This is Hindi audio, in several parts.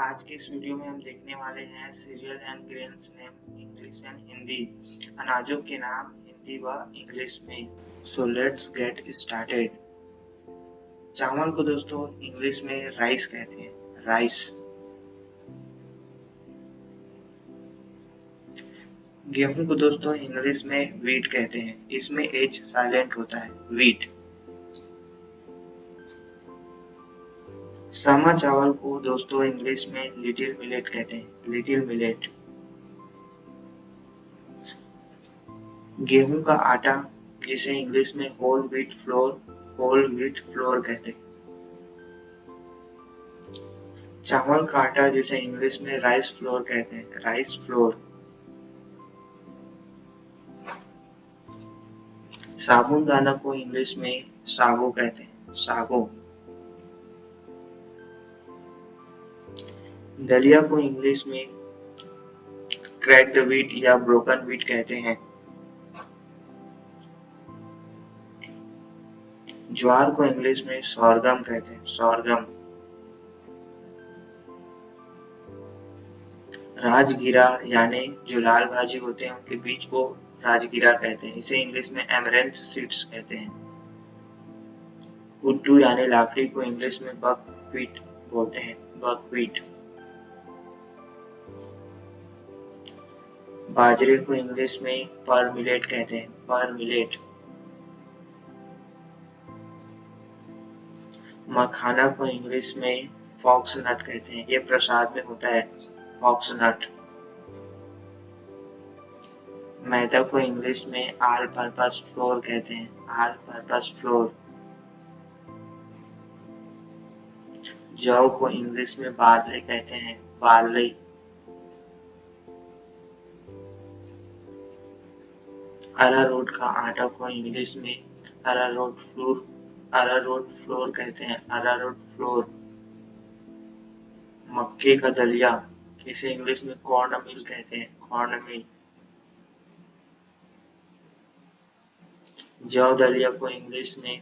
आज की इस वीडियो में हम देखने वाले हैं serial and grains name English and Hindi, अनाजों के नाम हिंदी व इंग्लिश में। So let's get started. चावल को दोस्तों इंग्लिश में राइस कहते हैं, राइस। गेहूं को दोस्तों इंग्लिश में व्हीट कहते हैं, इसमें एच साइलेंट होता है, व्हीट। सामा चावल को दोस्तों इंग्लिश में लिटिल मिलेट कहते हैं, लिटिल मिलेट। गेहूं का आटा जिसे इंग्लिश में whole wheat flour, whole wheat flour कहते हैं। चावल का आटा जिसे इंग्लिश में राइस फ्लोर कहते हैं, राइस फ्लोर। साबूदाना को इंग्लिश में सागो कहते हैं, सागो। दलिया को इंग्लिश में क्रैक्ड व्हीट या ब्रोकन व्हीट कहते हैं। ज्वार को इंग्लिश में सोरगम कहते हैं, सोरगम। राजगीरा यानी जो लाल भाजी होते हैं उनके बीज को राजगीरा कहते हैं, इसे इंग्लिश में एमरेंथ सीड्स कहते हैं। कुट्टू यानी लाकड़ी को इंग्लिश में बकव्हीट बोलते हैं, बकव्हीट। बाजरे को इंग्लिश में पर मिलेट कहते हैं, पर मिलेट। मखाना को इंग्लिश में फॉक्स नट कहते हैं, ये प्रसाद में होता है, फॉक्स नट। मैदा को इंग्लिश में ऑल पर्पस फ्लोर कहते हैं, ऑल पर्पस फ्लोर। जौ को इंग्लिश में बार्ले कहते हैं, बार्ले। अरारोट का आटा को इंग्लिश में अरारोट फ्लोर, अरारोट फ्लोर कहते हैं, अरारोट फ्लोर। मक्के का दलिया इसे इंग्लिश में कॉर्न मिल कहते हैं, कॉर्न मिल। जौ दलिया को इंग्लिश में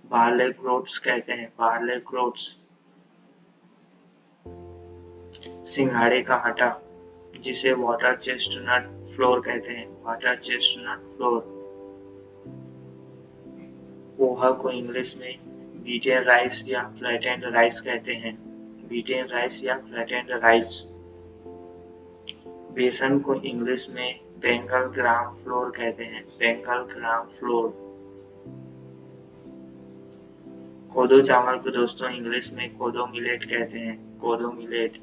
बार्ले ग्रोट्स कहते हैं, बार्ले ग्रोट्स। सिंघाड़े का आटा जिसे वाटर चेस्टनट फ्लोर कहते हैं, वाटर चेस्टनट फ्लोर। पोहा को इंग्लिश में बीटेन राइस या फ्लैटेंड राइस कहते हैं, बीटेन राइस या फ्लैटेंड राइस। बेसन को इंग्लिश में बेंगल ग्राम फ्लोर कहते हैं, बेंगल ग्राम फ्लोर। कोदो चावल को दोस्तों इंग्लिश में कोदो मिलेट कहते हैं, कोदो मिलेट।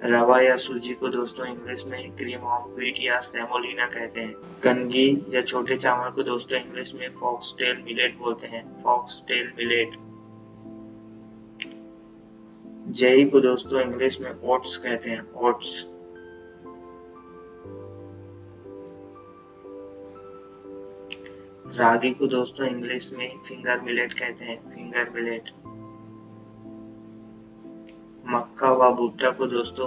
रवा या सूजी को दोस्तों इंग्लिश में क्रीम ऑफ व्हीट या सेमोलिना कहते हैं। कनगी या छोटे चावल को दोस्तों इंग्लिश में फॉक्सटेल मिलेट बोलते हैं, फॉक्सटेल मिलेट। जई को दोस्तों इंग्लिश में ओट्स कहते हैं, ओट्स। रागी को दोस्तों इंग्लिश में फिंगर मिलेट कहते हैं, फिंगर मिलेट। मक्का व भुट्टा को दोस्तों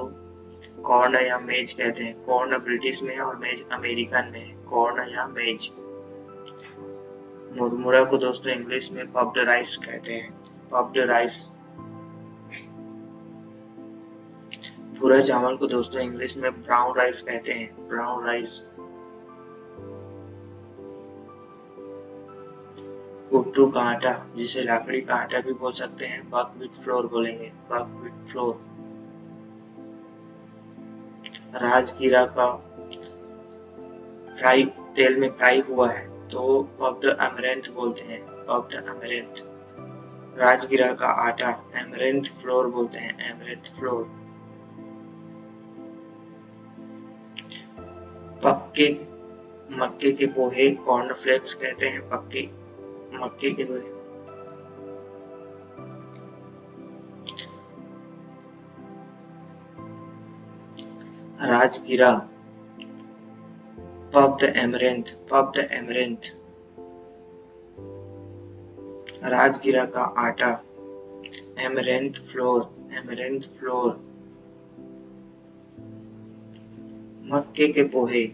कॉर्न या मेज कहते हैं, कॉर्न ब्रिटिश में और मेज अमेरिकन में है, कॉर्न या मेज। मुरमुरा को दोस्तों इंग्लिश में पफ्ड राइस कहते हैं, पफ्ड राइस। भूरा चावल को दोस्तों इंग्लिश में ब्राउन राइस कहते हैं, ब्राउन राइस। कुट्टू का आटा जिसे लाकड़ी का आटा भी बोल सकते हैं, बकव्हीट फ्लोर बोलेंगे, बकव्हीट फ्लोर। राजगीरा का फ्राई, तेल में फ्राई हुआ है तो पफ्ड अमरेंथ बोलते हैं, पफ्ड अमरेंथ। राजगीरा का आटा एमरेंथ फ्लोर बोलते हैं, एमरेंथ फ्लोर। पक्के मक्के के पोहे कॉर्नफ्लेक्स कहते हैं, पक्के मक्के के पोहे। राजगीरा पफ्ड एमरेंथ, पफ्ड एमरेंथ। राजगीरा का आटा एमरेंथ फ्लोर, एमरेंथ फ्लोर। मक्के के पोहे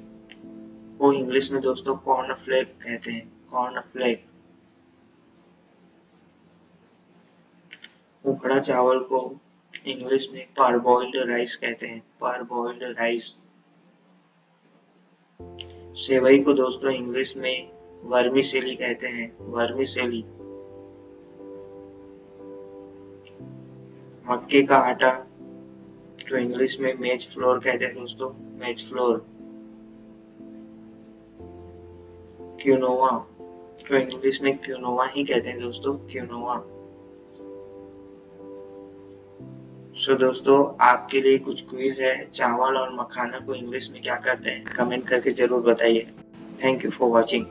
को इंग्लिश में दोस्तों कॉर्नफ्लेक कहते हैं, कॉर्नफ्लेक। उखड़ा चावल को इंग्लिश में पारबॉइल्ड राइस कहते हैं, पारबॉइल्ड राइस। सेवई को दोस्तों इंग्लिश में वर्मिसेली कहते हैं, वर्मिसेली। मक्के का आटा तो इंग्लिश में मेज फ्लोर कहते हैं दोस्तों, मेज फ्लोर। क्यूनोवा तो इंग्लिश में क्यूनोवा ही कहते हैं दोस्तों, क्यूनोवा। सो दोस्तों आपके लिए कुछ क्विज है, चावल और मखाना को इंग्लिश में क्या कहते हैं, कमेंट करके जरूर बताइए। Thank you for watching.